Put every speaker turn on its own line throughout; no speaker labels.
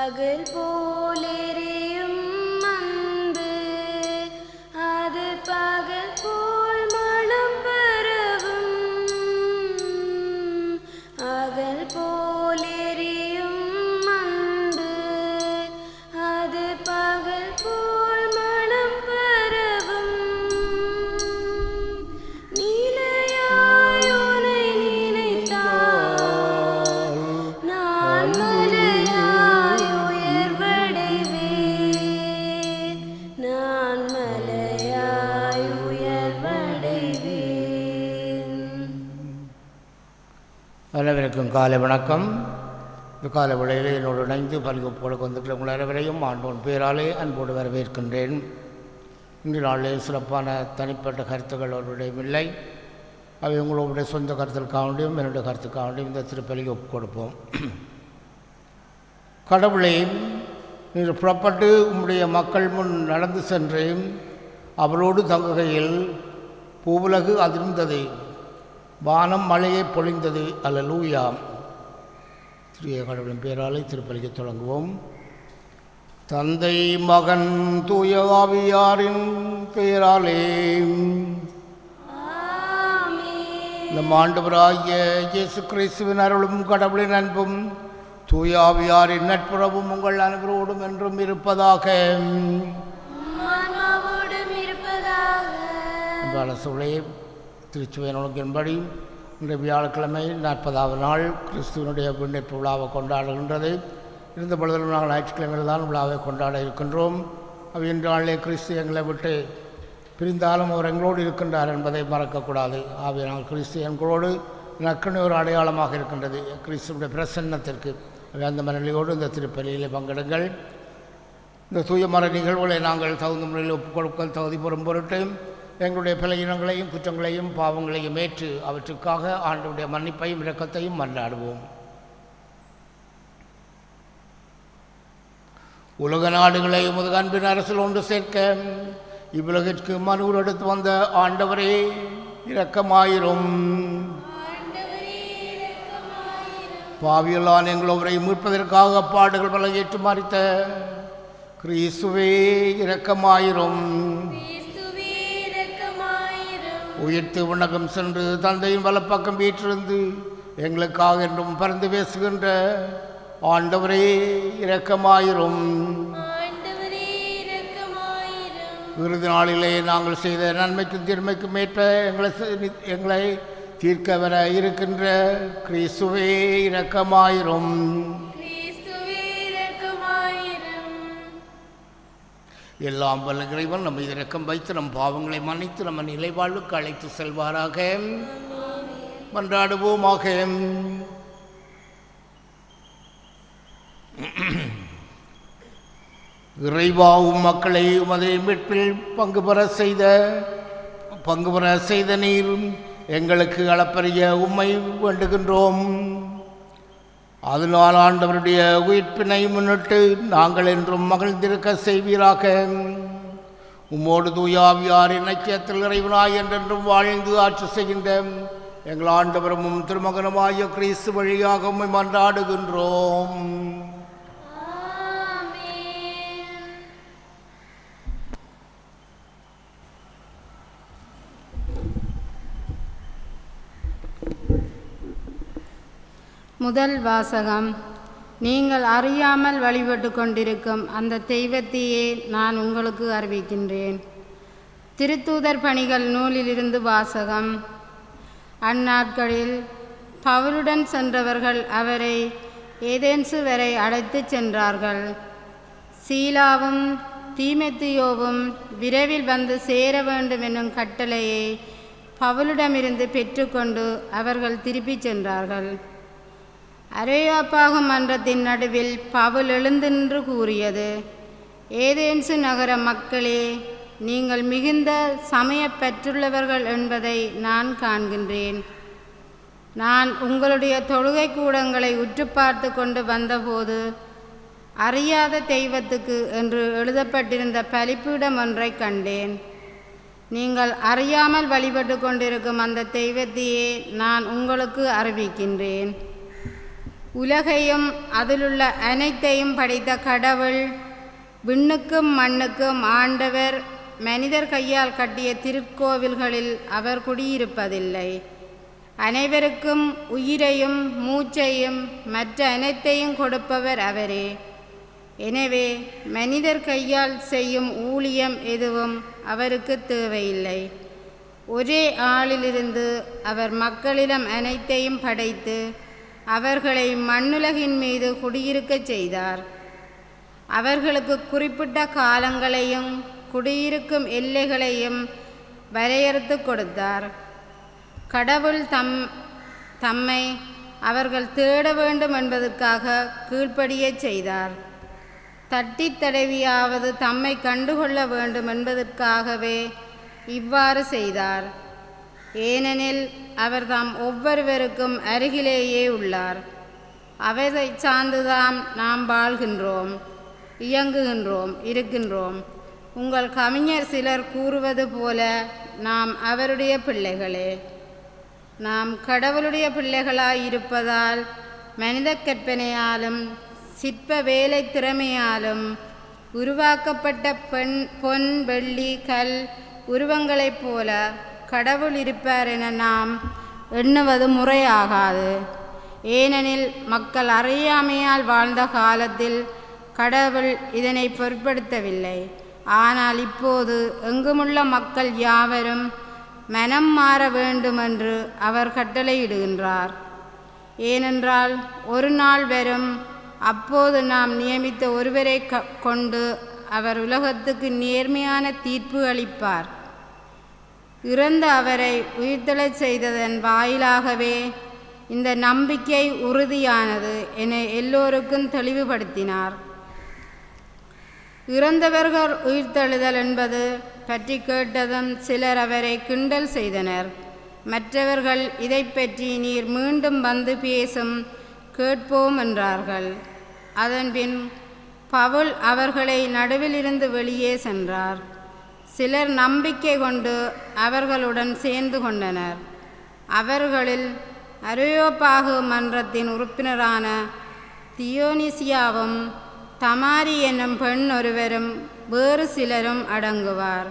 அகல் போலெரியும் அன்பு அது பகல் போல் மனம் பரவும். அகல் போலெரியும் அன்பு அது பகல் போல் மனம் பரவும். நீலையாய் உன்னை நினைத்தால் நான் மலையாய் உயர்வடைவேன். நான் மலையாய் உயர்வடைவேன்.
அனைவருக்கும் காலை வணக்கம். இந்த கால விளையில் என்னோடு இணைந்து பல்கோப்போடு வந்துள்ள உங்கள் அனைவரையும் ஆண்டோன் பேராலே அன்போடு வரவேற்கின்றேன். இன்று நாளில் சிறப்பான தனிப்பட்ட கருத்துக்கள் அவருடையும் இல்லை. அவை உங்களுடைய சொந்த கருத்துக்காண்டியும் என்னுடைய கருத்துக்காண்டியும் இந்த திருப்பலிக்கு ஒப்புக் கொடுப்போம். கடவுளை நீங்கள் புறப்பட்டு உம்முடைய மக்கள் முன் நடந்து சென்று அவரோடு தங்குகையில் பூவுலகு அதிர்ந்தது, வானம் மழையை பொழிந்தது. அல்லேலூயா. திரிய கடவுளின் பேராலே திருப்பலிக்கு தொடங்குவோம். தந்தை மகன் தூய ஆவியாரின் பெயராலே நம் ஆண்டவராகிய இயேசு கிறிஸ்துவின் அருளும் கடவுளின் அன்பும் தூய ஆவியாரின் நட்புறவும் உங்கள் அனைவரோடும் என்றும் இருப்பதாக. சூழே திருச்சுவை நோக்கின்படி இன்று வியாழக்கிழமை 40வது நாள் கிறிஸ்துவனுடைய விண்ணேற்பு விழாவை கொண்டாடுகின்றது. இருந்த பொழுதிலும் நாங்கள் ஞாயிற்றுக்கிழமையில் தான் விழாவை கொண்டாட இருக்கின்றோம். அவை இன்று நாளிலே கிறிஸ்து எங்களை விட்டு பிரிந்தாலும் அவர் எங்களோடு இருக்கின்றார் என்பதை மறக்கக்கூடாது. ஆகவே நாங்கள் கிறிஸ்து எங்களோடு நக்கணி ஒரு அடையாளமாக இருக்கின்றது கிறிஸ்துவனுடைய பிரசன்னத்திற்கு. அந்த மனநிலையோடு இந்த திருப்பலியில் பங்கெடுங்கள். இந்த தூயமர நிகழ்வுகளை நாங்கள் தகுந்த முறையில் ஒப்புக்கொடுக்க தகுதி பெறும் பொருட்டு எங்களுடைய பலகீனங்களையும் குற்றங்களையும் பாவங்களையும் ஏற்று அவற்றுக்காக ஆண்டவருடைய மன்னிப்பையும் இரக்கத்தையும் மன்றாடுவோம். உலக நாடுகளை உமது அன்பின் அரசில் ஒன்று சேர்க்க இவ்வுலகிற்கு மனுவர் எடுத்து வந்த ஆண்டவரே இரக்கமாயிரும். பாவியலான் எங்களவரை மீட்பதற்காக பாடுகள் பல ஏற்று மறித்த கிறிஸ்துவே இரக்கமாயிரும். உயிர்த்து உணகம் சென்று தந்தையின் வலப்பக்கம் வீற்றிருந்து எங்களுக்காக என்றும் பறந்து பேசுகின்ற ஆண்டவரே இரக்கமாயிரும். இறுதி நாளிலே நாங்கள் செய்த நன்மைக்கும் தீர்மைக்கும் ஏற்ப எங்களை தீர்க்க வர இருக்கின்ற கிறிஸ்துவே இரக்கமாயிரும். எல்லாம் வல்ல இறைவன் நம்ம இரக்கம் வைத்து நம் பாவங்களை மன்னித்து நம்ம நிலைவாழ்வுக்கு அழைத்து செல்வாராக. மன்றாடுவோமாக. இறைவாவும் மக்களை உமது மீட்பில் பங்கு பெற செய்த நீர் எங்களுக்கு அளப்பரிய உம்மை வேண்டுகின்றோம். அதனால் ஆண்டவருடைய உயிர்ப்பினை முன்னிட்டு நாங்கள் என்றும் மகிழ்ந்திருக்க செய்வீராக. உம்மோடு தூயாவியாரின் ஐக்கியத்தில் இறைவனாய் என்றென்றும் வாழ்ந்து ஆட்சி செய்கின்ற எங்கள் ஆண்டவரும் திருமகனுமாய கிறிஸ்து வழியாக உம்மை மன்றாடுகின்றோம்.
முதல் வாசகம். நீங்கள் அறியாமல் வழிபட்டு கொண்டிருக்கும் அந்த தெய்வத்தையே நான் உங்களுக்கு அறிவிக்கின்றேன். திருத்தூதர் பணிகள் நூலிலிருந்து வாசகம். அந்நாட்களில் பவுலுடன் சென்றவர்கள் அவரை ஏதென்சு வரை அழைத்துச் சென்றார்கள். சீலாவும் தீமோத்தேயுவும் விரைவில் வந்து சேர வேண்டும் என்னும் கட்டளையை பவுலிடமிருந்து பெற்றுக்கொண்டு அவர்கள் திருப்பிச் சென்றார்கள். அரையோப்பாகும் மன்றத்தின் நடுவில் பவுல் எழுந்தின்று கூறியது, ஏதென்சு நகர மக்களே, நீங்கள் மிகுந்த சமயப்பற்றுள்ளவர்கள் என்பதை நான் காண்கின்றேன். நான் உங்களுடைய தொழுகை கூடங்களை உற்று பார்த்து கொண்டு வந்தபோது அறியாத தெய்வத்துக்கு என்று எழுதப்பட்டிருந்த பலிப்பீடம் ஒன்றை கண்டேன். நீங்கள் அறியாமல் வழிபட்டு கொண்டிருக்கும் அந்த தெய்வத்தையே நான் உங்களுக்கு அறிவிக்கின்றேன். உலகையும் அதிலுள்ள அனைத்தையும் படைத்த கடவுள், விண்ணுக்கும் மண்ணுக்கும் ஆண்டவர், மனிதர் கையால் கட்டிய திருக்கோவில்களில் அவர் குடியிருப்பதில்லை. அனைவருக்கும் உயிரையும் மூச்சையும் மற்ற அனைத்தையும் கொடுப்பவர் அவரே. எனவே மனிதர் கையால் செய்யும் ஊழியம் எதுவும் அவருக்கு தேவையில்லை. ஒரே ஆளிலிருந்து அவர் மக்களிடம் அனைத்தையும் படைத்து அவர்களை மண்ணுலகின் மீது குடியிருக்கச் செய்தார். அவர்களுக்கு குறிப்பிட்ட காலங்களையும் குடியிருக்கும் எல்லைகளையும் வரையறுத்து கொடுத்தார். கடவுள் தம்மை அவர்கள் தேட வேண்டும் என்பதற்காக கீழ்ப்படியச் செய்தார். தட்டித் தடவியாவது தம்மை கண்டுகொள்ள வேண்டும் என்பதற்காகவே இவ்வாறு செய்தார். ஏனெனில் அவர் தாம் ஒவ்வொருவருக்கும் அருகிலேயே உள்ளார். அவரை சார்ந்துதான் நாம் வாழ்கின்றோம், இயங்குகின்றோம், இருக்கின்றோம். உங்கள் கவிஞர் சிலர் கூறுவது போல நாம் அவருடைய பிள்ளைகளே. நாம் கடவுளுடைய பிள்ளைகளாய் இருப்பதால் மனித கற்பனையாலும் சிற்ப வேலை திறமையாலும் உருவாக்கப்பட்ட பொன், வெள்ளி, கல் உருவங்களைப் போல கடவுள் இருப்பார் என நாம் எண்ணுவது முறையாகாது. ஏனெனில் மக்கள் அறியாமையால் வாழ்ந்த காலத்தில் கடவுள் இதனை பொருட்படுத்தவில்லை. ஆனால் இப்போது எங்குமுள்ள மக்கள் யாவரும் மனம் மாற வேண்டுமென்று அவர் கட்டளையிடுகின்றார். ஏனென்றால் ஒரு நாள் வரும், அப்போது நாம் நியமித்த ஒருவரை கொண்டு அவர் உலகத்துக்கு நேர்மையான தீர்ப்பு அளிப்பார். இறந்த அவரை உயிர்த்தெழச் செய்ததன் வாயிலாகவே இந்த நம்பிக்கை உறுதியானது என எல்லோருக்கும் தெளிவுபடுத்தினார். இறந்தவர்கள் உயிர்த்தெழுதல் என்பது பற்றி கேட்டதும் சிலர் அவரை கிண்டல் செய்தனர். மற்றவர்கள் இதை பற்றி நீர் மீண்டும் வந்து பேசும் கேட்போம் என்றார்கள். அதன்பின் பவுல் அவர்களை நடுவிலிருந்து வெளியே சென்றார். சிலர் நம்பிக்கை கொண்டு அவர்களுடன் சேர்ந்து கொண்டனர். அவர்களில் அரியோபாகு மன்றத்தின் உறுப்பினரான தியோனிசியாவும் தமாரி என்னும் பெண் ஒருவரும் வேறு சிலரும் அடங்குவார்.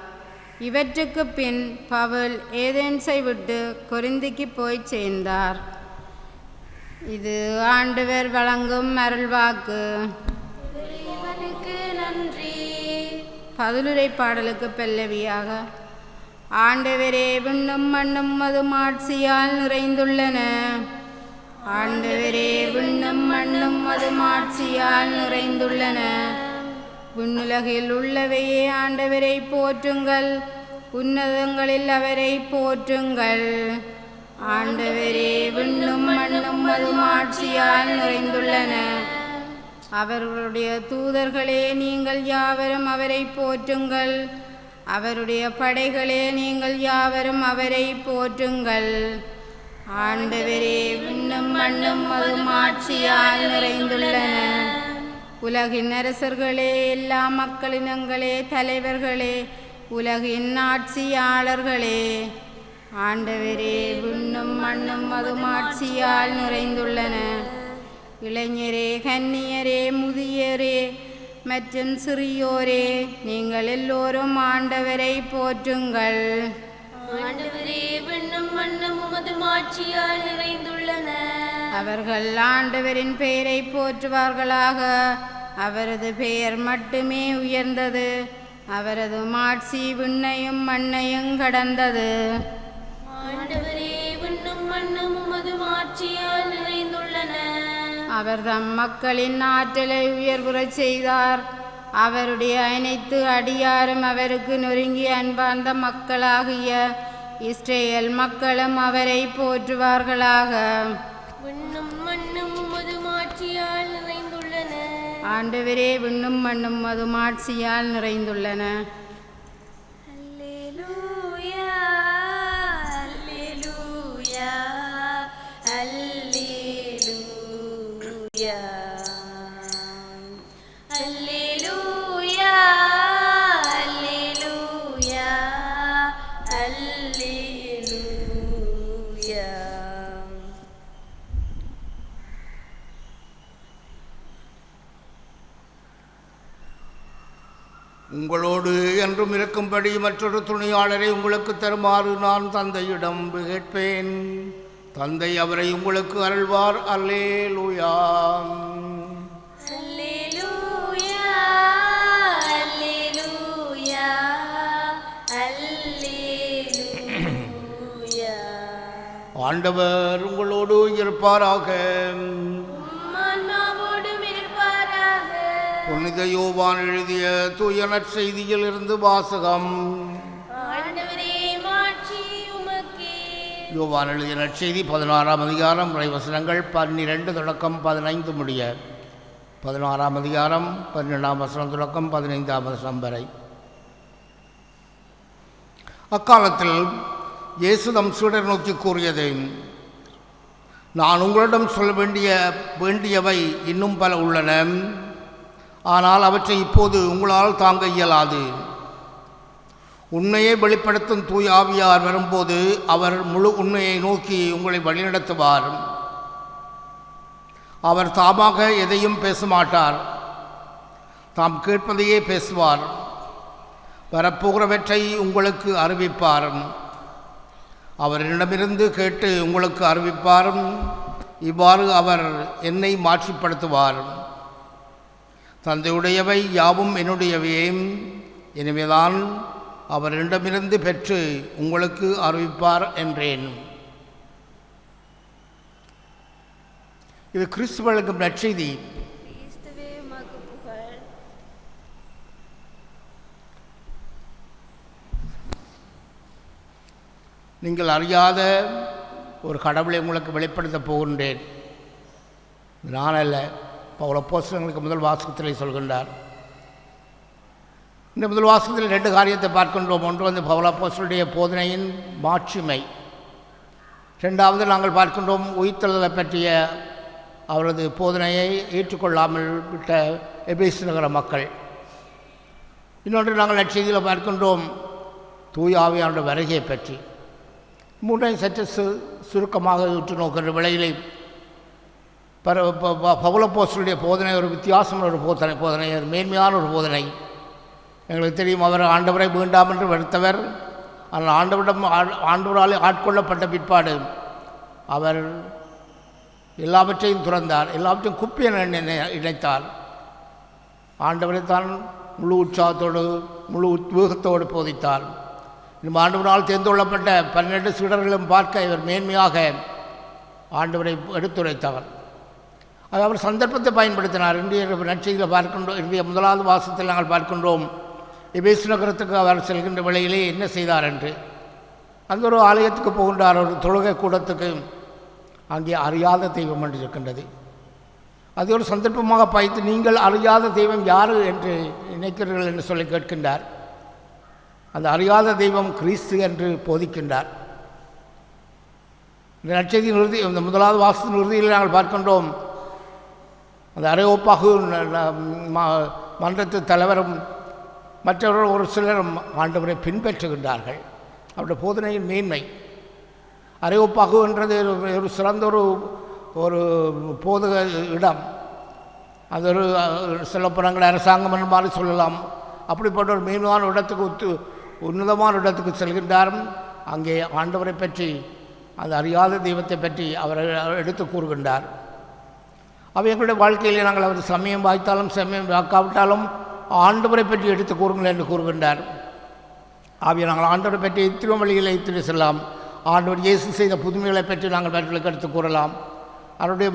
இவற்றுக்கு பின் பவுல் ஏதென்ஸை விட்டு கொரிந்திக்கு போய் சேர்ந்தார். இது ஆண்டவர் வழங்கும் அருள்வாக்கு.
நன்றி.
பதிலுரை பாடலுக்கு பல்லவியாக: ஆண்டவரே விண்ணும் மண்ணும் மது மாட்சியால் நிறைந்துள்ளன. ஆண்டவரே விண்ணும் மண்ணும் மது மாட்சியால் நிறைந்துள்ளன. விண்ணுலகில் உள்ளவையே ஆண்டவரை போற்றுங்கள், உன்னதங்களில் அவரை போற்றுங்கள். ஆண்டவரே விண்ணும் மண்ணும் மது மாட்சியால் நிறைந்துள்ளன. அவர்களுடைய தூதர்களே நீங்கள் யாவரும் அவரை போற்றுங்கள். அவருடைய படைகளே நீங்கள் யாவரும் அவரை போற்றுங்கள். ஆண்டவரே விண்ணும் மண்ணும் மது மாட்சியால் நிறைந்துள்ளன. உலகின் அரசர்களே, எல்லா மக்களினங்களே, தலைவர்களே, உலகின் ஆட்சியாளர்களே, ஆண்டவரே விண்ணும் மண்ணும் மது மாட்சியால் நிறைந்துள்ளன. இளைஞரே, கன்னியரே, முதியரே மற்றும் சிறியோரே, நீங்கள் எல்லோரும் ஆண்டவரை போற்றுங்கள்.
ஆண்டவரே விண்ணும் மண்ணும் உமது மாட்சியால் நிறைந்துள்ளன.
அவர்கள் ஆண்டவரின் பெயரை போற்றுவார்களாக. அவரது பெயர் மட்டுமே உயர்ந்தது. அவரது மாட்சி விண்ணையும் மண்ணையும் கடந்தது.
ஆண்டவரே விண்ணும் மண்ணும் உமது மாட்சியால் நிறைந்துள்ளன.
அவர் தம் மக்களின் ஆற்றலை உயர்வுறச் செய்தார். அவருடைய அனைத்து அடியாரும் அவருக்கு நொறுங்கிய அன்பார்ந்த மக்களாகிய இஸ்ரேல் மக்களும் அவரை போற்றுவார்களாக.
விண்ணும் மண்ணும் உமது மாட்சியால் நிறைந்துள்ளன.
ஆண்டவரே விண்ணும் மண்ணும் மது மாட்சியால் நிறைந்துள்ளன.
அல்லேலூயா, அல்லேலூயா, அல்லேலூயா, அல்லேலூயா, அல்லேலூயா, அல்லேலூயா.
உங்களோடு என்றும் இருக்கும்படி மற்றொரு துணையாளரை உங்களுக்கு தருமாறு நான் தந்தையிடம் கேட்பேன். தந்தை அவரை உங்களுக்கு அருள்வார். அல்லேலூயா.
அல்லேலூயா, அல்லேலூயா, அல்லேலூயா.
ஆண்டவர் உங்களோடு இருப்பாராக.
உம்மான்மாவோடும் இருப்பாராக.
புனித யோவான் எழுதிய தூய நற்செய்தியில் இருந்து வாசகம்.
ஆண்டவரே, மாட்சி உமக்கே.
யோவான் எழுதிய நற்செய்தி 16ஆம் அதிகாரம் வசனங்கள் 12 தொடக்கம் 15 முடிய. 16ஆம் அதிகாரம் 12ஆம் வசனம் தொடக்கம் 15ஆம் வசனம் வரை. அக்காலத்தில் இயேசு தம் சீடர் நோக்கி கூறியது, நான் உங்களிடம் சொல்ல வேண்டியவை இன்னும் பல உள்ளன. ஆனால் அவற்றை இப்போது உங்களால் தாங்க இயலாது. உண்மையை வெளிப்படுத்தும் தூய ஆவியார் வரும்போது அவர் முழு உண்மையை நோக்கி உங்களை வழிநடத்துவார். அவர் தாமாக எதையும் பேச மாட்டார், தாம் கேட்பதையே பேசுவார். வரப்போகிறவற்றை உங்களுக்கு அறிவிப்பார். அவரிடமிருந்து கேட்டு உங்களுக்கு அறிவிப்பார். இவ்வாறு அவர் என்னை மாற்றிப்படுத்துவார். தந்தையுடையவை யாவும் என்னுடையவையே. எனவேதான் அவரிடமிருந்து பெற்று உங்களுக்கு அறிவிப்பார் என்றேன். இது கிறிஸ்து வழங்கும் நற்செய்தி.
கிறிஸ்துவே உமக்கு புகழ்.
நீங்கள் அறியாத ஒரு கடவுளை உங்களுக்கு வெளிப்படுத்தப் போகின்றேன். நான் அல்ல, பவுல் அப்போஸ்தலனுக்கு முதல் வாசகத்திலே சொல்கின்றார். இந்த முதல் வாசகத்தில் 2 காரியத்தை பார்க்கின்றோம். ஒன்று பவுல் அப்போஸ்தலனுடைய போதனையின் மாட்சிமை. 2வது நாங்கள் பார்க்கின்றோம் உயிர்த்தெழுதலை பற்றிய அவரது போதனையை ஏற்றுக்கொள்ளாமல் விட்ட எபேசு நகர மக்கள். இன்னொன்று நாங்கள் நற்செய்தியில் பார்க்கின்றோம் தூய ஆவியானுடைய வருகையை பற்றி. 3ஐயும் சற்று சுருக்கமாக உற்று நோக்கின்ற விலையிலே பவுல் அப்போஸ்தலனுடைய போதனை ஒரு வித்தியாசமான ஒரு போதனை, ஒரு மேன்மையான ஒரு போதனை. எங்களுக்கு தெரியும், அவர் ஆண்டவரை வேண்டாம் என்று வெறுத்தவர். ஆனால் ஆண்டவரால் ஆட்கொள்ளப்பட்ட பிற்பாடு அவர் எல்லாவற்றையும் துறந்தார், எல்லாவற்றையும் குப்பியன் இணைத்தார். ஆண்டவரை தான் முழு உற்சாகத்தோடு முழு உத்வேகத்தோடு போதித்தார். இன்னும் ஆண்டவரால் தேர்ந்து கொள்ளப்பட்ட 12 சீடர்களும் பார்க்க இவர் மேன்மையாக ஆண்டவரை எடுத்துரைத்தவர். அவர் சந்தர்ப்பத்தை பயன்படுத்தினார். இன்றைய நற்செய்தியில் பார்க்கின்றோம். இன்றைய 1வது வாசகத்தில் நாங்கள் பார்க்கின்றோம் எபேசு நகரத்துக்கு அவர் செல்கின்ற வேளையிலே என்ன செய்தார் என்று. அந்த ஒரு ஆலயத்துக்கு போகின்றார், ஒரு தொழுகை கூடத்துக்கு. அங்கே அறியாத தெய்வம் என்று இருக்கின்றது. அது ஒரு சந்தர்ப்பமாக பாய்த்து, நீங்கள் அறியாத தெய்வம் யார் என்று நினைக்கிறீர்கள் என்று சொல்லி கேட்கின்றார். அந்த அறியாத தெய்வம் கிறிஸ்து என்று போதிக்கின்றார். இந்த நற்செய்தியின் இறுதி, இந்த 1வது வாசகத்தின் இறுதியில் நாங்கள் பார்க்கின்றோம் அந்த அரையோப்பாகு மன்றத்து தலைவரும் மற்றவர்கள் ஒரு சிலரும் ஆண்டவரை பின்பற்றுகின்றார்கள். அவருடைய போதனையின் மேன்மை. அரையோப்பாகு என்றது ஒரு சிறந்த ஒரு போதக இடம். அது ஒரு சொல்லப்போனாங்கள் அரசாங்கம் என்று மாதிரி சொல்லலாம். அப்படிப்பட்ட ஒரு மேன்மையான இடத்துக்கு உன்னதமான இடத்துக்கு செல்கின்றார். அங்கே ஆண்டவரை பற்றி, அந்த அறியாத தெய்வத்தை பற்றி அவர் எடுத்து கூறுகின்றார். அவை எங்களுடைய வாழ்க்கையிலே நாங்கள் அவர் சமயம் வாய்த்தாலும் சமயம் வாக்காவிட்டாலும் ஆண்டவரை பற்றி எடுத்து கூறுங்கள் என்று கூறுகின்றார். ஆகிய நாங்கள் ஆண்டவரை பற்றி எத்தனை வழிகளை எடுத்துட்டு செல்லலாம். ஆண்டவர் இயேசு செய்த புதுமைகளை பற்றி நாங்கள் மற்றவர்களுக்கு எடுத்து கூறலாம். அவருடைய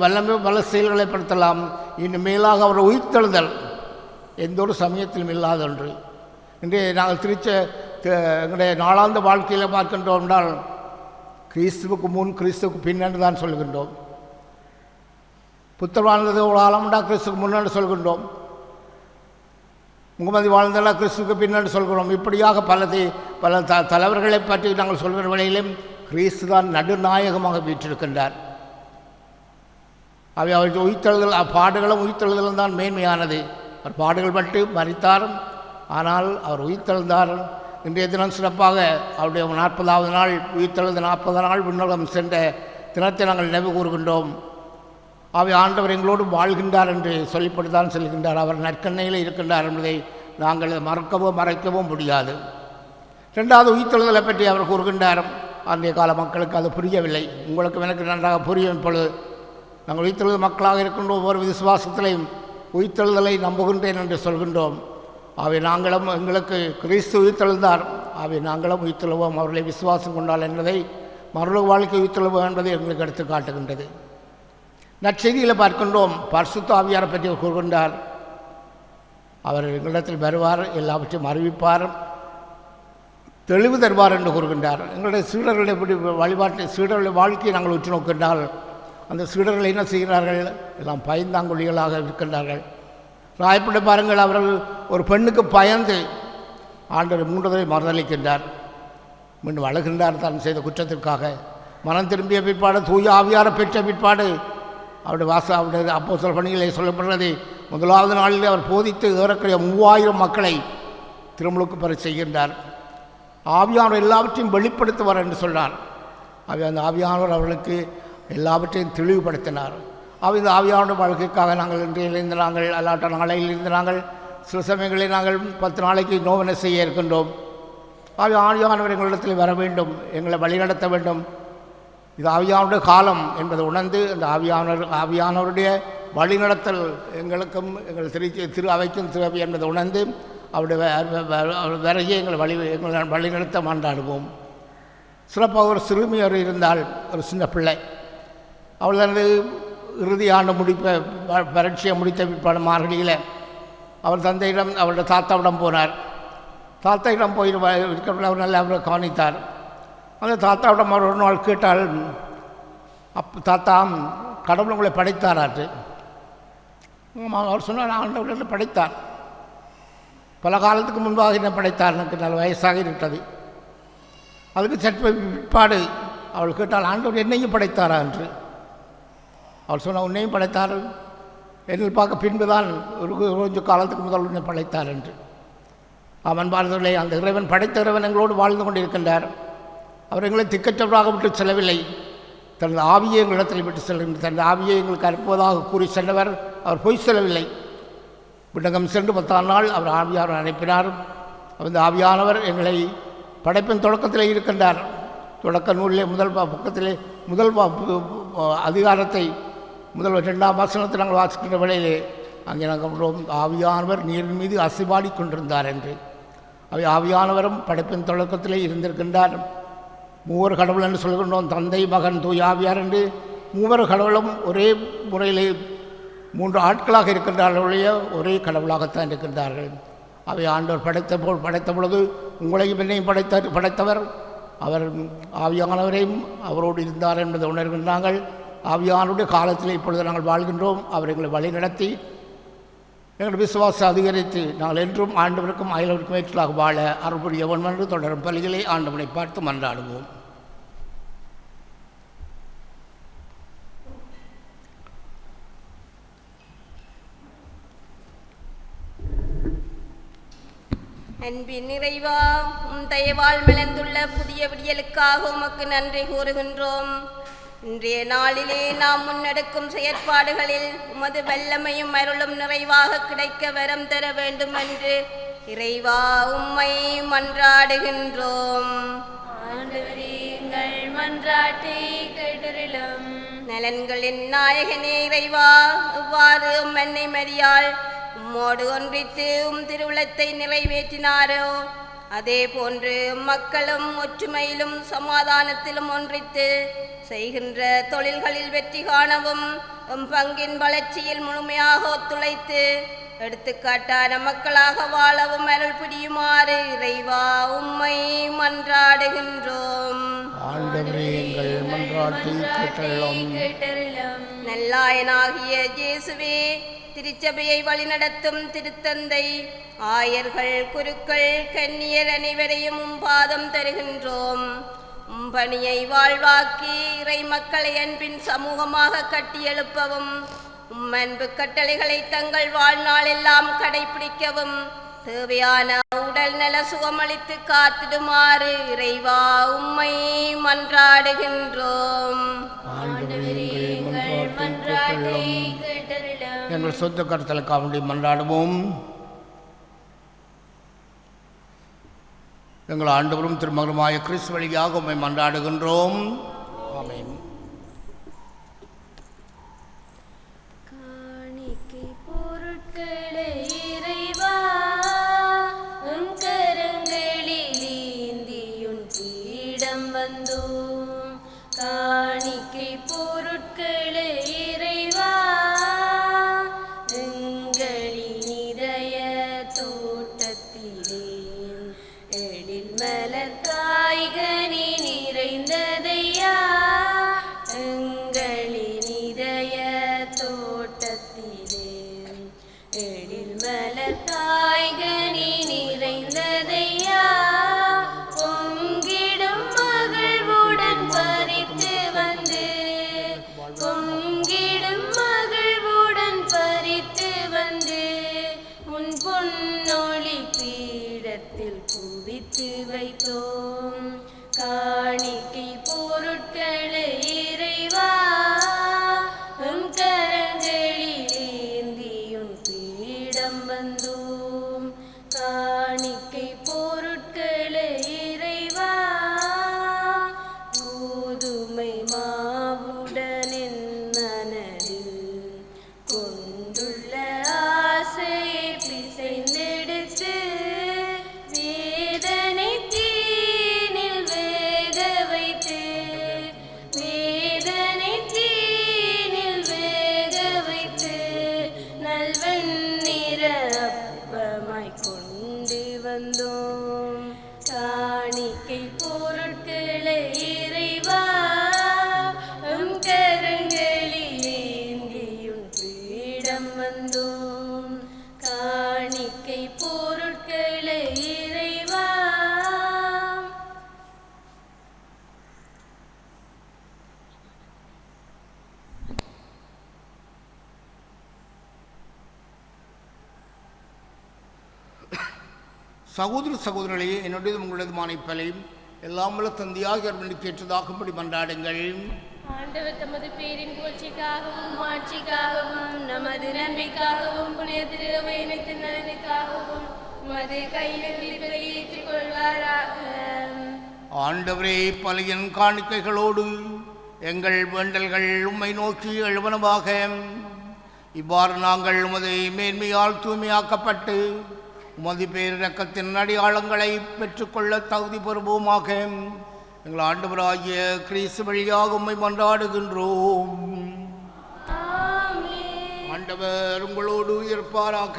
பல செயல்களை படுத்தலாம். இன்னும் மேலாக அவர் உயிர்த்தெழுதல் எந்த ஒரு சமயத்திலும் இல்லாத ஒன்று. இன்றைய நாங்கள் எங்களுடைய நாளாந்த வாழ்க்கையில் பார்க்கின்றோம் என்றால் கிறிஸ்துவுக்கு முன் கிறிஸ்துவுக்கு பின்னென்று தான் சொல்கின்றோம். புத்தர் வாழ்ந்தது ஒரு ஆழம்டா கிறிஸ்துக்கு முன்னென்று சொல்கின்றோம். முகமதி வாழ்ந்தெல்லாம் கிறிஸ்துவுக்கு பின்னென்று சொல்கிறோம். இப்படியாக பல தலைவர்களை பற்றி நாங்கள் சொல்கிற வேளையிலும் கிறிஸ்து தான் நடுநாயகமாக வீற்றிருக்கின்றார். அவை அவருக்கு உயிர்த்தெழுதல், பாடுகளும் உயிர்த்தெழுதலும் தான் மேன்மையானது. அவர் பாடுகள் பட்டு மரித்தார், ஆனால் அவர் உயிர்த்தெழுந்தார். இன்றைய தினம் சிறப்பாக அவருடைய 40வது நாள் உயிர்த்தெழுந்த 40 நாள் விண்ணகம் சென்ற தினத்தை நாங்கள் நினைவு கூறுகின்றோம். அவை ஆண்டவர் எங்களோடு வாழ்கின்றார் என்று சொல்லிப்படுத்தான் செல்கின்றார். அவர் நற்கண்ணையில் இருக்கின்றார் என்பதை நாங்கள் மறக்கவோ மறைக்கவோ முடியாது. ரெண்டாவது உயிர்த்தெழுதலை பற்றி அவர் கூறுகின்றார். அன்றைய கால மக்களுக்கு அது புரியவில்லை. உங்களுக்கு எனக்கு நன்றாக புரியும். இப்பொழுது நாங்கள் உயிர்த்தெழுதல் மக்களாக இருக்கின்றோம். ஒவ்வொரு விசுவாசத்திலையும் உயிர்த்தெழுதலை நம்புகின்றேன் என்று சொல்கின்றோம். அவை நாங்களும் எங்களுக்கு கிறிஸ்து உயிர்த்தெழுந்தார், அவை நாங்களும் உயிர்த்தெழுவோம், அவர்களை விசுவாசம் கொண்டால் என்பதை மறுபடியும் வாழ்க்கை உயிர்த்தெழுவோம் என்பதை எங்களுக்கு எடுத்து காட்டுகின்றது. நற்செய்தியில் பார்க்கின்றோம். பரிசுத்த ஆவியாரை பற்றி கூறுகின்றார். அவர் எங்களிடத்தில் வருவார், எல்லாவற்றையும் அறிவிப்பார், தெளிவு தருவார் என்று கூறுகின்றார். எங்களுடைய சீடர்களுடைய வழிபாட்டை சீடர்களுடைய வாழ்க்கையை நாங்கள் உற்று நோக்கின்றால் அந்த சீடர்கள் என்ன செய்கிறார்கள்? எல்லாம் பயந்தாங்கொழிகளாக இருக்கின்றார்கள். ராயப்பட்டு பாருங்கள், அவர்கள் ஒரு பெண்ணுக்கு பயந்து ஆண்டவர் 3 தடவை மறுதளிக்கின்றார். மீண்டும் அழுகின்றார் தான் செய்த குற்றத்திற்காக. மனம் திரும்பிய பிற்பாடு, தூய ஆவியார பெற்ற பிற்பாடு அவருடைய அப்போஸ்தலர் பணிகளை சொல்லப்படுறது, முதலாவது நாளில் அவர் போதித்து ஏறக்குறைய 3000 மக்களை திருமுழுக்கு பெற செய்கின்றார். ஆவியானவர் எல்லாவற்றையும் வெளிப்படுத்துவார் என்று சொன்னார். அந்த ஆவியானவர் அவர்களுக்கு எல்லாவற்றையும் தெளிவுபடுத்தினார். இந்த ஆவியானவர் வாழ்க்கைக்காக நாங்கள் இன்றையிலிருந்து நாங்கள் அல்லாட்ட நாளையிலிருந்து நாங்கள் சில சமயங்களில் நாங்கள் 10 நாளைக்கு நோவனை செய்ய இருக்கின்றோம். ஆவியானவர் எங்களிடத்தில் வர வேண்டும், எங்களை வழிநடத்த வேண்டும். இது ஆவியானுடைய காலம் என்பதை உணர்ந்து அந்த ஆவியானவருடைய வழிநடத்தல் எங்களுக்கும் எங்கள் திரு அவைக்கும் தேவை என்பதை உணர்ந்து அவருடைய வரையே எங்களை வழிநடத்த மாண்டாடுவோம். சிறப்பாக ஒரு சிறுமியர் இருந்தால், ஒரு சின்ன பிள்ளை, அவள் தனது இறுதி ஆண்டு பரீட்சையை முடித்த பிற்பாடு மார்கழியில் அவர் தந்தையிடம் அவருடைய தாத்தாவிடம் போனார். தாத்தாவிடம் போய் இருக்கிறவர்கள் அவர் நல்லா அவரை கவனித்தார். அந்த தாத்தாவிடம் அவர் ஒரு நாள் கேட்டால், தாத்தா, கடவுள் உங்களை படைத்தாராட்டு. அவர் சொன்னார், ஆண்டவர்கள் படைத்தார், பல காலத்துக்கு முன்பாக என்ன படைத்தார், எனக்கு நல்ல வயசாக இருக்கிறது. அதுக்கு சற்று பிற்பாடு அவள் கேட்டால், ஆண்டவர் என்னையும் படைத்தாரா என்று. அவள் சொன்னால், உன்னையும் படைத்தார், என்னில் பார்க்க பின்புதான் கொஞ்சம் காலத்துக்கு முதல் உன்னை படைத்தார் என்று. அவன் வாழ்ந்தவர்களே, அந்த இறைவன் படைத்த இறைவன் எங்களோடு வாழ்ந்து கொண்டிருக்கின்றார். அவர் எங்களை திக்கற்றவராக விட்டு செல்லவில்லை, தனது ஆவியை எங்களிடத்தில் விட்டு செல்கின்ற தனது ஆவியை எங்களுக்கு அனுப்புவதாக கூறி சென்றவர். அவர் பொய் செல்லவில்லை. விண்ணகம் சென்று 10ஆம் நாள் அவர் ஆவியானவர் அனுப்பினார். அந்த ஆவியானவர் எங்களை படைப்பின் தொடக்கத்திலே இருக்கின்றார். தொடக்க நூலிலே முதல் பக்கத்திலே முதல் அதிகாரத்தை 2ஆம் வசனத்தை நாங்கள் வாசிக்கின்ற வேளையிலே அங்கே நாங்கள் ஆவியானவர் நீரின் மீது அசைபாடி கொண்டிருந்தார் என்று. ஆவியானவரும் படைப்பின் தொடக்கத்திலே இருந்திருக்கின்றார். 3 கடவுள் என்று சொல்கின்றோம், தந்தை, மகன், தூய ஆவியார் என்று. 3 கடவுளும் ஒரே முறையிலே 3 ஆட்களாக இருக்கின்றார்களுடைய ஒரே கடவுளாகத்தான் இருக்கின்றார்கள். ஆண்டவர் படைத்த பொழுது உங்களையும் என்னையும் படைத்தவர் அவர் ஆவியானவரையும் அவரோடு இருந்தார் என்பதை உணர்கின்றார்கள். ஆவியானவருடைய காலத்தில் இப்பொழுது நாங்கள் வாழ்கின்றோம். அவர் எங்களை வழி நடத்தி எங்கள் விசுவாசம் அதிகரித்து நாங்கள் என்றும் ஆண்டவருக்கும் அயலவருக்கும் ஏற்றலாக வாழ அருள்புரியவன் என்று தொடரும் பலிகளை ஆண்டவனை பார்த்து மன்றாடுவோம்.
அன்பின் நிறைவா, தயவால் மலர்ந்துள்ள புதிய விடியலுக்காக உமக்கு நன்றி கூறுகின்றோம். இன்றைய நாளிலே நாம் முன்னெடுக்கும் செயற்பாடுகளில் உமது வல்லமையும் அருளும் நிறைவாக கிடைக்க வரம் தர வேண்டும் என்று இறைவா உம்மை மன்றாடுகின்றோம்.
ஆண்டவரே, எங்கள் மன்றாட்டை கேட்டருளும்.
நலன்களின் நாயகனே இறைவா, இவ்வாறு அன்னை மரியாள் உம்மோடு ஒன்றித்து திருவுளத்தை நிறைவேற்றினாரோ அதே போன்று மக்களும் ஒற்றுமையிலும் சமாதானத்திலும் ஒன்றித்து செய்கின்ற தொழில்களில் வெற்றி காணவும் பங்கின் வளர்ச்சியில் முழுமையாக ஒத்துழைத்து எடுத்துக்காட்டான மக்களாக வாழவும் அருள் புரியுமாறு இறைவா உம்மை மன்றாடுகின்றோம். நல்லாயனாகிய இயேசுவே, திருச்சபையை வழிநடத்தும் திருத்தந்தை, ஆயர்கள், குருக்கள், கன்னியர் அனைவரையும் பாதம் தருகின்றோம். பணியை வாழ்வாக்கி இறை மக்களை அன்பின் சமூகமாக கட்டியெழுப்பவும் அன்பு கட்டளைகளை தங்கள் வாழ்நாள் எல்லாம் கடைபிடிக்கவும் தேவையான உடல் நல சுகமளித்து காத்திடுமாறு இறைவா உம்மை மன்றாடுகின்றோம்.
எங்கள் சொந்த கருத்தலுக்காக மன்றாடுவோம். எங்கள் ஆண்டவரும் திருமகனுமாய கிறிஸ்து வழியாக உம்மை மன்றாடுகின்றோம். ஆமென்.
காணிக்கை பொருட்களை இறைவா உம் கரங்களில் ஏந்தியுன் பீடம் வந்தோம். காணிக்கை பொருட்களை இறைவா எங்களின் இதய தோட்டத்திலே எழில் மலர் காய்கனி நிறைந்ததையா. எங்களின் இதய தோட்டத்திலே எழில் மலர் காய்கனி நிறைந்ததையா. பொங்கிடும் மகிழ்வுடன் பறித்து வந்து பொங்கிடும் மகிழ்வுடன் பறித்து வந்து உன் பொன்னொளி பீடத்தில் குவித்து வைத்தோம். காணிக்கை பொருட்களை இறைவா உம் கரங்களில் ஏந்தியுன் பீடம் வந்தோம். காணிக்கை பொருட்களை இறைவா கோதுமை மாவுடன் என் மனதில் கொண்டுள்ள ஆசையை பிசைந்தெடுத்து வேதனை தீனில் வேக வைத்து வேதனை தீனில் வேக வைத்து நல்வெண்ணிற அப்பமாய் கொண்டு வந்தோம். காணிக்கை பொருட்களை இறைவா உம் கரங்களில் ஏந்தியுன் பீடம் வந்தோம். காணிக்கை பொருட்களை இறைவா
சகோதர சகோதரர்களே, என்னுடைய உங்களதுமான இப்பலையும் எல்லாம் வல்ல தந்தையாக அர்ப்பணித்து ஏற்றதாகும்படி மன்றாடுங்கள்.
ஆண்டவர் தமது பேரின் புகழ்ச்சிக்காகவும் மாட்சிக்காகவும் நமது நன்மைக்காகவும் புனித திருவையினத்தின் நலனுக்காகவும் உமது கையில் வெளியேற்றிக் கொள்வாராக.
ஆண்டவரே, பலியின் காணிக்கைகளோடு எங்கள் வேண்டல்கள் உம்மை நோக்கி எழுவனவாக. இவ்வாறு நாங்கள் உமது மேன்மையால் தூய்மையாக்கப்பட்டு உமது பேரிரக்கத்தின் அடையாளங்களை பெற்றுக்கொள்ள தகுதி பெறுவோமாக. எங்கள் ஆண்டவராகிய கிறிஸ்து வழியாக உம்மை மன்றாடுகின்றோம்.
ஆமென்.
ஆண்டவர் உங்களோடு இருப்பாராக.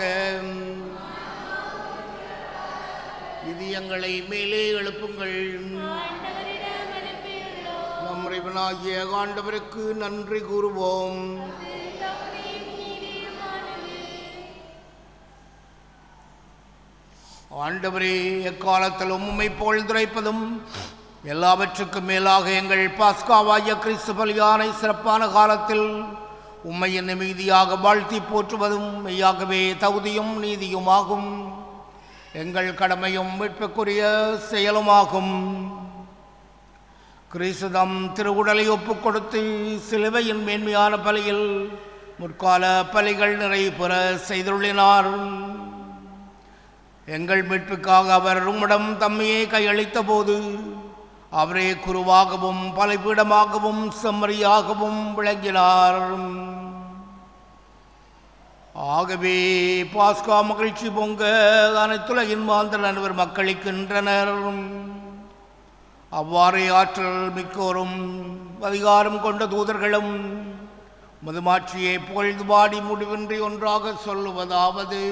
இது எங்களை மேலே எழுப்புங்கள்.
ஆண்டவரிடம் அனுப்பியுள்ளோம்.
நம் இறைவனாகிய ஆண்டவருக்கு நன்றி கூறுவோம். ஆண்டவரே, எக்காலத்திலும் உம்மை புகழ்ந்துரைப்பதும் எல்லாவற்றுக்கும் மேலாக எங்கள் பாஸ்காவாகிய கிறிஸ்து பலியானை சிறப்பான காலத்தில் உம்மை என்னை மீதியாக வாழ்த்தி போற்றுவதும் மெய்யாகவே தகுதியும் நீதியுமாகும். எங்கள் கடமையும் மீட்புக்குரிய செயலுமாகும். கிறிஸ்துதம் திருவுடலை ஒப்புக் கொடுத்து சிலுவையின் மேன்மையான பலியில் முற்கால பலிகள் நிறைவு பெற செய்துள்ளினார். எங்கள் மீட்புக்காக அவர் உம்மிடம் தம்மையே கையளித்த போது அவரே குருவாகவும் பலிபீடமாகவும் செம்மறியாகவும் விளங்கினார். ஆகவே பாஸ்கா மகிழ்ச்சி பொங்க அனைத்துலகின் மாந்தர் அனைவர் மக்களிக்கின்றனர். அவ்வாறே ஆற்றல் மிக்கோரும் அதிகாரம் கொண்ட தூதர்களும் மதுமாட்சியை புகழ்ந்து பாடி முடிவின்றி ஒன்றாக சொல்லுவதாவது: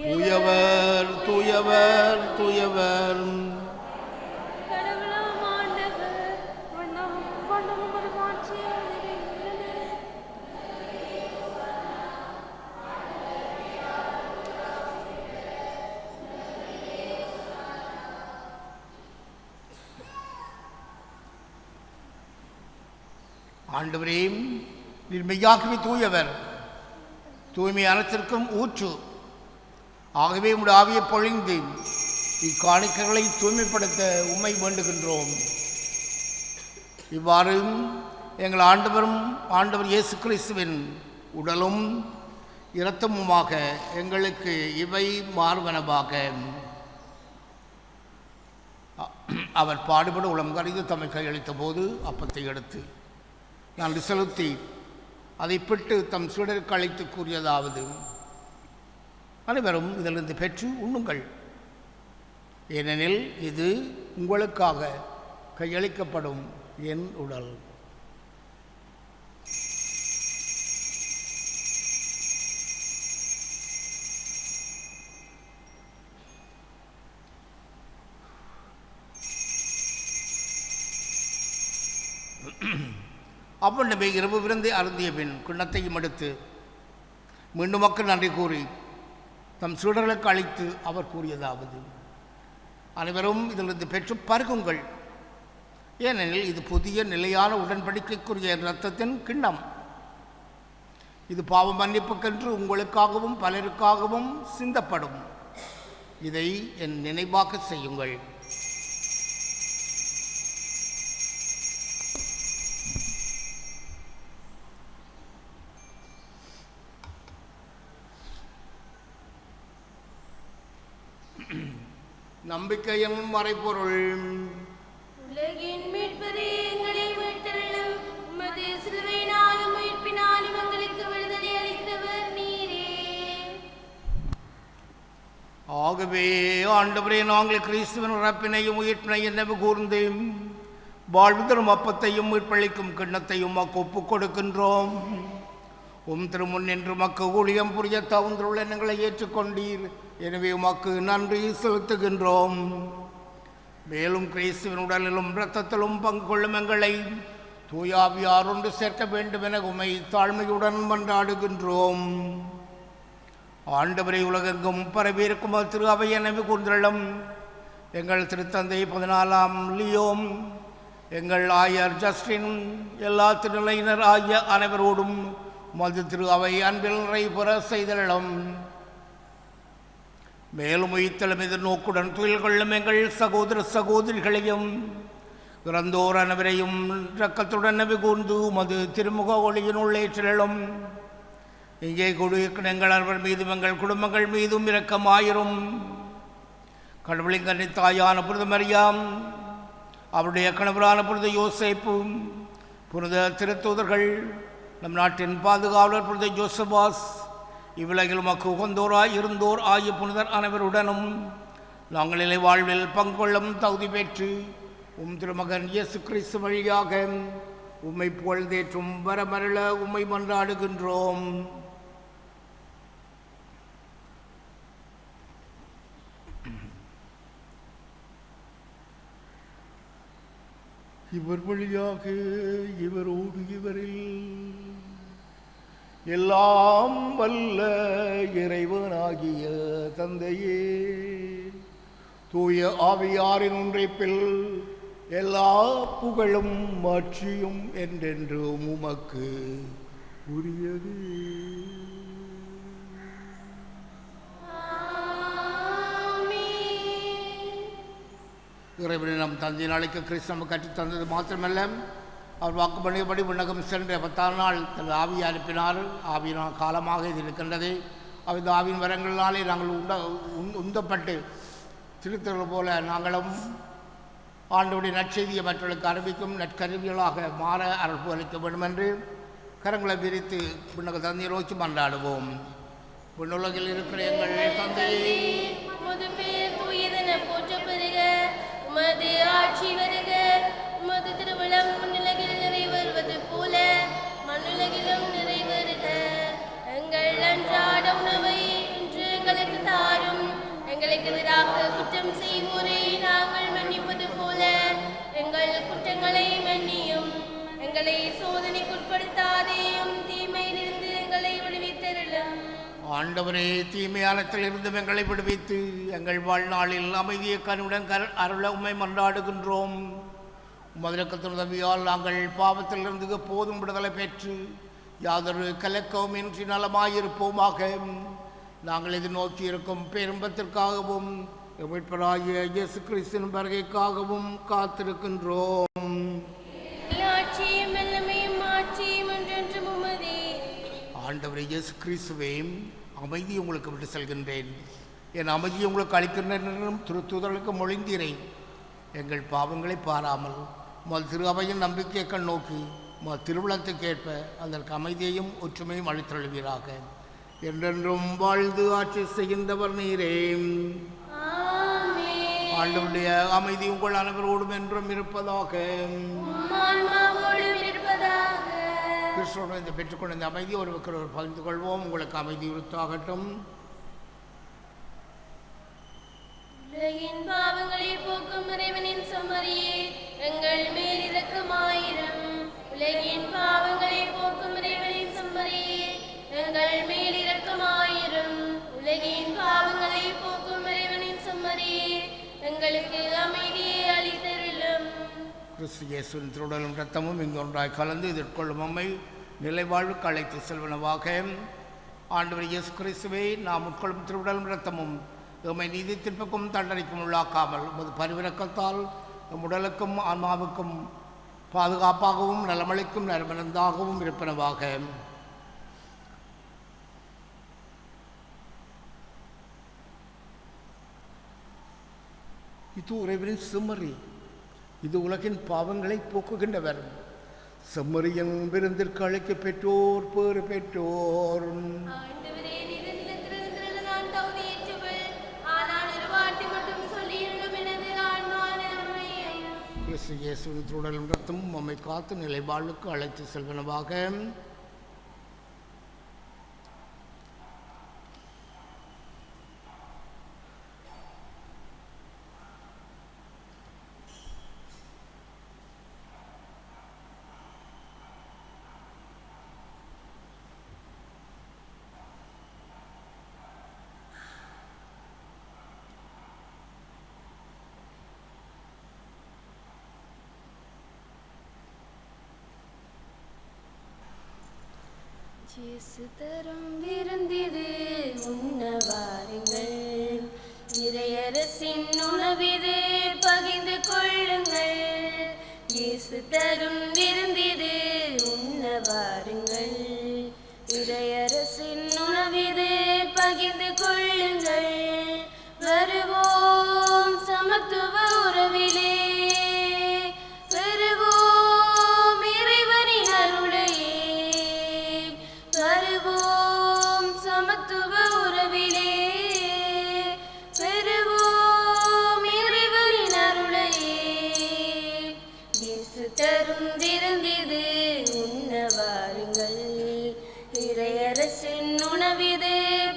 தூயவர் தூயவர் தூயவர்,
கடவுளாம் ஆண்டவர், வண்ணமும் வண்ணமும் ஒரு மாட்சியால் நிறைந்துள்ளன.
ஆண்டவரே, நீர் மெய்யாகவே தூயவர், தூய்மை அனைத்திற்கும் ஊற்று. ஆகவே உம்முடைய ஆவியை பொழிந்து இக்காணிக்கைகளை தூய்மைப்படுத்த உம்மை வேண்டுகின்றோம். இவ்வாறு எங்கள் ஆண்டவர் இயேசு கிறிஸ்துவின் உடலும் இரத்தமுமாக எங்களுக்கு இவை மாறுவனவாக. அவர் பாடுபட உளம் கருதி தம்மை கையளித்த போது அப்பத்தை எடுத்து நன்றி செலுத்தி அதை பெற்று தம் சீடருக்கு அழைத்து கூறியதாவது, அனைவரும் இதிலிருந்து பெற்று உண்ணுங்கள், ஏனெனில் இது உங்களுக்காக கையளிக்கப்படும் என் உடல். அவ்வண்ணமே இரவு விருந்தை அருந்திய பின் கிண்ணத்தையும் எடுத்து மீண்டும் மக்கள் நன்றி கூறி தம் சீடர்களுக்கு அளித்து அவர் கூறியதாவது, அனைவரும் இதிலிருந்து பெற்று பருகுங்கள், ஏனெனில் இது புதிய நிலையான உடன்படிக்கைக்குரிய இரத்தத்தின் கிண்ணம். இது பாவ மன்னிப்புக்கென்று உங்களுக்காகவும் பலருக்காகவும் சிந்தப்படும். இதை என் நினைவாக செய்யுங்கள். நம்பிக்கையின் மறைபொருள்.
உலகின் மீட்பரே, எங்களை மீட்டருளும். உமது சிலுவையினாலும் உயிர்ப்பினாலும் எங்களுக்கு விடுதலை அளித்தவர் நீரே.
ஆகவே ஆண்டவரே, நாங்கள் கிறிஸ்துவின் இறப்பினையும் உயிர்ப்பினையும் நினைவு கூர்ந்து வாழ்வு தரும் அப்பத்தையும் மீட்பளிக்கும் கிண்ணத்தையும் மக்கு ஒப்புக் கொடுக்கின்றோம். திருமுன் என்று மக்கு ஊழியம் புரிய தகுந்துள்ள எண்ணங்களை ஏற்றுக்கொண்டீர். எனவே உமக்கு நன்றி செலுத்துகின்றோம். மேலும் கிறிஸ்துவின் உடலிலும் இரத்தத்திலும் பங்கு கொள்ளும் எங்களை தூயாவியார் ஒன்று சேர்க்க வேண்டும் என உம்மை தாழ்மையுடன் மன்றாடுகின்றோம். ஆண்டவரை உலகெங்கும் பரவியிருக்கும் திரு அவை நினைவு கூர்ந்தள்ளும். எங்கள் திருத்தந்தை 14ஆம் லியோம், எங்கள் ஆயர் ஜஸ்டின், எல்லா திருநிலையினர் ஆகிய அனைவரோடும் மது திரு அவை அன்பில் நிறைபெற செய்தள்ளும். மேலும் உயிர்த்தலும் எதிர்நோக்குடன் துயில் கொள்ளும் எங்கள் சகோதர சகோதரிகளையும் இறந்தோர் அனைவரையும் இரக்கத்துடன் நினைவு கூர்ந்து மது திருமுக ஒளியின் உள்ளே செல்லும். இங்கே குடியிருக்கும் எங்கள் அனைவர் மீதும் எங்கள் குடும்பங்கள் மீதும் இரக்கமாயிரும். கடவுளின் கன்னித்தாயான புனித மரியாம், அவருடைய கணவரான புனித யோசேப்பு, புனித திருத்தூதர்கள், நம் நாட்டின் பாதுகாவலர் புனித ஜோசபாஸ், இவ்வுலகில் மக்கு உகந்தோராய் இருந்தோர் ஆகிய புனிதர் அனைவருடனும் நாங்கள் நிலை வாழ்வில் பங்கொள்ளும் தகுதி பெற்று திருமகன் இயேசு கிறிஸ்து வழியாக உம்மை புகழ்ந்தேற்றும் வரமருள உம்மை மன்றாடுகின்றோம். இவர் வழியாக இவரோடு இவரில் எல்லாம் வல்ல இறைவனாகிய தந்தையே, தூய ஆவியாரின் ஒன்றைப்பில் எல்லா புகழும் மாட்சியும் என்றென்றும் உமக்கு உரியது. இறைவனை நம் தந்தை நாளைக்கு கிறிஸ்து நமக்கு கற்றுத்தந்தது மாத்திரமல்ல, அவர் வாக்கு பண்ணியபடி விண்ணகம் சென்ற 10 நாள் தன் ஆவியை அனுப்பினார். ஆவியினால் காலமாக இது இருக்கின்றது. அந்த ஆவியின் வரங்களினாலே நாங்கள் உந்தப்பட்டு திருத்தர்கள் போல நாங்களும் ஆண்டவருடைய நற்செய்தியை மற்றவர்களுக்கு அறிவிக்கும் நற்கருவிகளாக மாற அருள் அளிக்க வேண்டும் என்று கரங்களை விரித்து விண்ணக தந்தையை நோக்கி மன்றாடுவோம். விண்ணுலகில் இருக்கிற எங்கள் தந்தையே,
உமது ஆட்சி வருக, உமது திருவிழம் மண்ணுலகில் நிறைவேறுவது போல மண்ணுலகிலும் நிறைவேறுக. எங்கள் அன்றாட உணவை இன்று எங்களுக்கு தாரும். எங்களுக்கு எதிராக குற்றம் செய்வோரை நாங்கள் மன்னிப்பது போல எங்கள் குற்றங்களை மன்னியும். எங்களை சோதனைக்குட்படுத்தாதேயும், தீமையிலிருந்து எங்களை விடுவித்தருளும்.
ஆண்டவரே, தீமையானத்தில் இருந்து எங்களை விடுவித்து எங்கள் வாழ்நாளில் அமைதியை கனிவுடன் அருள உம்மை மன்றாடுகின்றோம். உமதிரக்கத்தின் உதவியால் நாங்கள் பாவத்திலிருந்து எப்போதும் விடுதலை பெற்று யாதொரு கலக்கமும் இன்றி நலமாயிருப்போமாக. நாங்கள் எதிர்நோக்கி இருக்கும் பேரின்பத்திற்காகவும் மீட்பராகிய இயேசு கிறிஸ்துவின் வருகைக்காகவும் காத்திருக்கின்றோம். ஆண்டவரே இயேசு கிறிஸ்துவே, அமைதி உங்களுக்கு விட்டு செல்கின்றேன், என் அமைதியை உங்களுக்கு அளிக்கின்றேன் திருத்தூதர்களுக்கு மொழிந்தீரை. எங்கள் பாவங்களை பாராமல் உமது திரு அவையின் நம்பிக்கையை கண் நோக்கி உமது திருவிழத்துக்கேற்ப அதற்கு அமைதியையும் ஒற்றுமையும் அளித்தழுவீராக. என்றென்றும் வாழ்ந்து ஆட்சி செய்கின்றவர் நீரே. ஆண்டவருடைய அமைதி உங்கள் அனைவரோடும் என்றும் இருப்பதாக. கிறிஸ்துவோடு இந்த பெற்றுக்கொண்ட இந்த அமைதி ஒருவருக்கு ஒரு பகிர்ந்து கொள்வோம். உங்களுக்கு அமைதி உறுத்தாகட்டும்.
உலகின் பாவங்களை போக்கும் இறைவனின் செம்மறியே எங்கள் மேல் இரக்கமாயிரம். உலகின் பாவங்களை போக்கும் இறைவனின் செம்மறியே எங்கள் மேல் இரக்கமாயிரம். உலகின் பாவங்களை போக்கும் இறைவனின் செம்மறியே எங்களுக்கு அமைதியை அளித்தருளும்.
கிறிஸ்து இயேசுவின் திருடலும் இரத்தமும் இங்கு ஒன்றாய் கலந்து எதிர்கொள்ளும் அம்மை நிலைவாழ்வுக்கு அழைத்து செல்வனவாக. ஆண்டவர் இயேசு கிறிஸ்துவை நாம் உட்கொள்ளும் திருடலும் இரத்தமும் எம்மை நீதி தீர்ப்புக்கும் தண்டனைக்கும் உள்ளாக்காமல் உமது பரிவிரக்கத்தால் நம் உடலுக்கும் ஆன்மாவுக்கும் பாதுகாப்பாகவும் நலமளிக்கும் நறுமணந்தாகவும் இருப்பனவாக. இது இறைவனின் செம்மறி, இது உலகின் பாவங்களை போக்குகின்றவர். செம்மறியின் விருந்திற்கு அழைக்க பெற்றோர் பேறு பெற்றோர். இயேசுவின் திருடலும் இரத்தமும் நம்மை காத்து நிலைவாழ்வுக்கு அழைத்து செல்வனவாக.
இயேசு தரும் விருந்திது உண்ண வாருங்கள். இறையரசின் உணவிது பகிர்ந்து கொள்ளுங்கள். இயேசு தரும் விருந்திது உண்ண வாருங்கள். இறையரசின் உணவிது பகிர்ந்து கொள்ளுங்கள். வருவோம் சமத்துவ உறவிலே, பெறுவோம் இறைவனின் அருளையே. வருவோம் சமத்துவ உறவிலே, பெறுவோம் இறைவனின் அருளையே. இயேசு தரும் விருந்திது உண்ண வாருங்கள். இறையரசின் உணவிது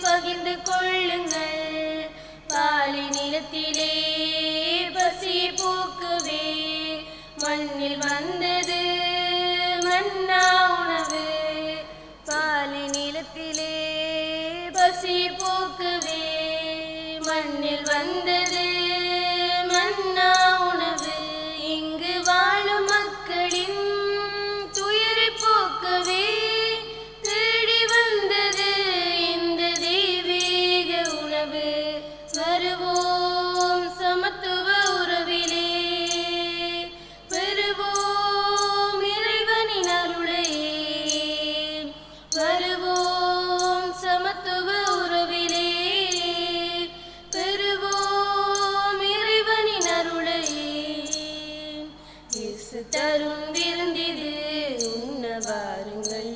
பகிர்ந்து கொள்ளுங்கள். பாலை நிலத்திலே பசி போக்குவே மண்ணில் வந்தது மன்னா உணவு. பாலை நிலத்திலே பசி போக்குவே மண்ணில் வந்தது மன்னா உணவு. இங்கு வாழும் மக்களின் துயரை போக்கவே தேடி வந்தது இந்த தெய்வீக உணவு. வருவோம் சமத்துவ உறவிலே, பெறுவோம் இறைவனின் அருளையே. வருவோம் சமத்துவ உறவிலே, பெறுவோம் இறைவனின் அருளையே. இயேசு தரும் விருந்திது உண்ண வாருங்கள்.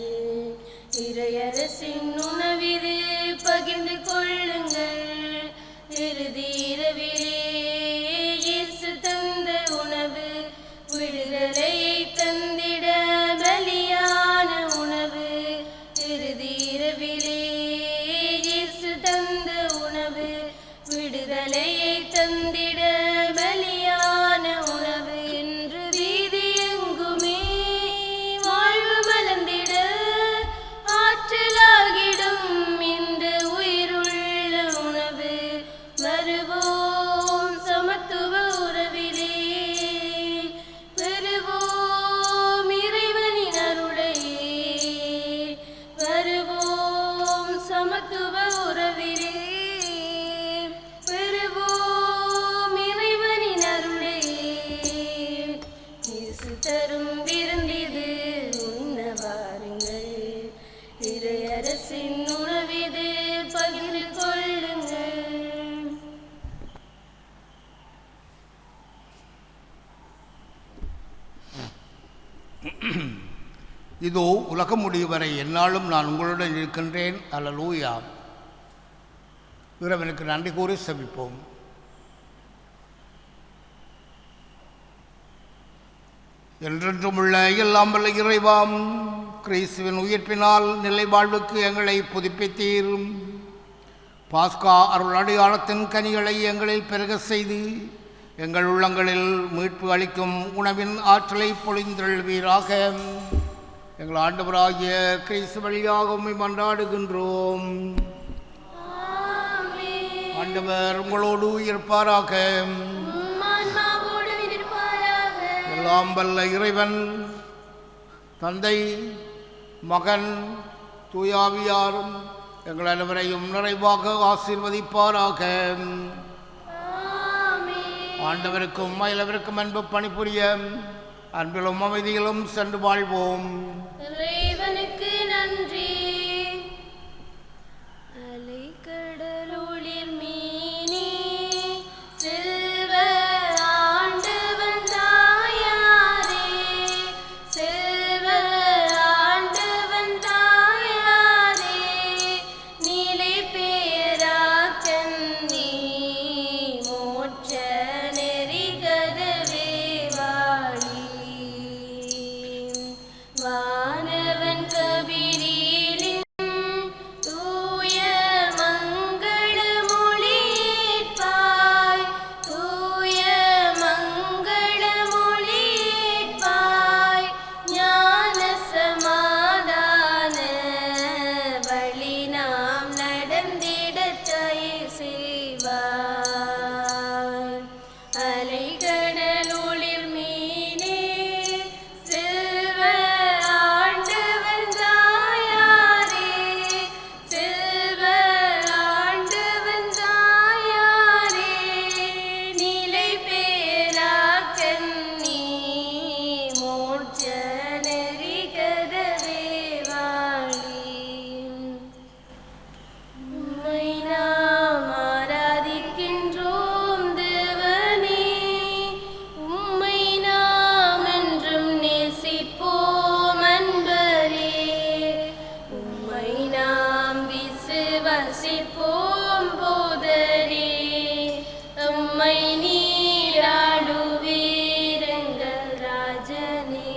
இறையரசின் உணவிது பகிர்ந்து கொள்ளுங்கள். இறுதி இரவிலே இயேசு தந்த உணவு விடுதலையை தந்திட பலியான உணவு. இறுதி இரவிலே இயேசு தந்த உணவு விடுதலையை தந்திட பலியான உணவு. என்று வீதி எங்குமே வாழ்வு மலர்ந்திட ஆற்றலாகிடும் இந்த உயிருள்ள உணவு. வருவோம் சமத்துவ உறவிலே, பெறுவோம் இறைவனின் அருளையே. வருவோம் சமத்துவ உறவிலே, பெறுவோம் இறை
இதோ உலகம் முடியும் வரை எந்நாளும் நான் உங்களுடன் இருக்கின்றேன். அல்லேலூயா. இறைவனுக்கு நன்றி கூறி செபிப்போம். என்றென்றும் உள்ள எல்லாம் வல்ல இறைவாம், கிறிஸ்துவின் உயிர்ப்பினால் நிலை வாழ்வுக்கு எங்களை புதுப்பித்தீர். பாஸ்கா அருள் அடையாளத்தின் கனிகளை எங்களில் பெருக செய்து எங்கள் உள்ளங்களில் மீட்பு அளிக்கும் உணவின் ஆற்றலை பொழிந்தெழுவீராக. எங்கள் ஆண்டவராகிய கிறிஸ்து வழியாக உம்மை மன்றாடுகின்றோம். ஆண்டவர் உங்களோடு இருப்பாராக. எல்லாம் வல்ல இறைவன் தந்தை, மகன், தூயாவியாரும் எங்கள் அனைவரையும் நிறைவாக ஆசீர்வதிப்பாராக. ஆண்டவருக்கும் மயிலவருக்கும் அன்பு பணிபுரிய அன்பிலும் அமைதியிலும் சென்று வாழ்வோம்.
இறைவனுக்கு நன்றி. அலைக்கடலொளிர் மீனே, செல்வ ஆண்டவன் தாயாரே, செல்வ ஆண்டவன் தாயாரே, நிலை பேரா கண்ணி மோட்ச நெறிகதவே வாழி. வானவன் கபிரீலின் தூய மங்கள மொழியேற்பாய், தூய மங்கள மொழியேற்பாய், ஞான சமாதான வழி நாம் நடந்திடத் தயவு செய்வாய். அலைகடலொளிர் மீனே, செல்வ ஆண்டவன் தாயாரே, செல்வ ஆண்டவன் தாயாரே, நிலை பேரா கண்ணி மோட்ச நெறி கதவே வாழி. உம்மை நாம் ஆராதிக்கின்றோம் தேவனே, உம்மை நாம் என்றும் நேசிப்போம் அன்பரே, உம்மை நாம் விசுவாசிப்போம் போதரே, உம்மை நீராடுவீர் எங்கள் ராஜனே.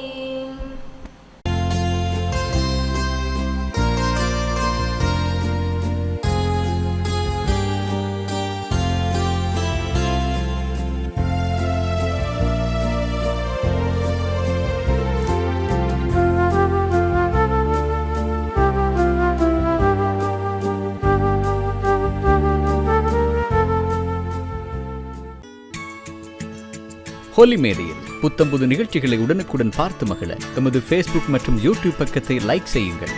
ஹோலி மேடையில் புத்தம்புது நிகழ்ச்சிகளை உடனுக்குடன் பார்த்து மகிழ எமது ஃபேஸ்புக் மற்றும் யூடியூப் பக்கத்தை லைக் செய்யுங்கள்.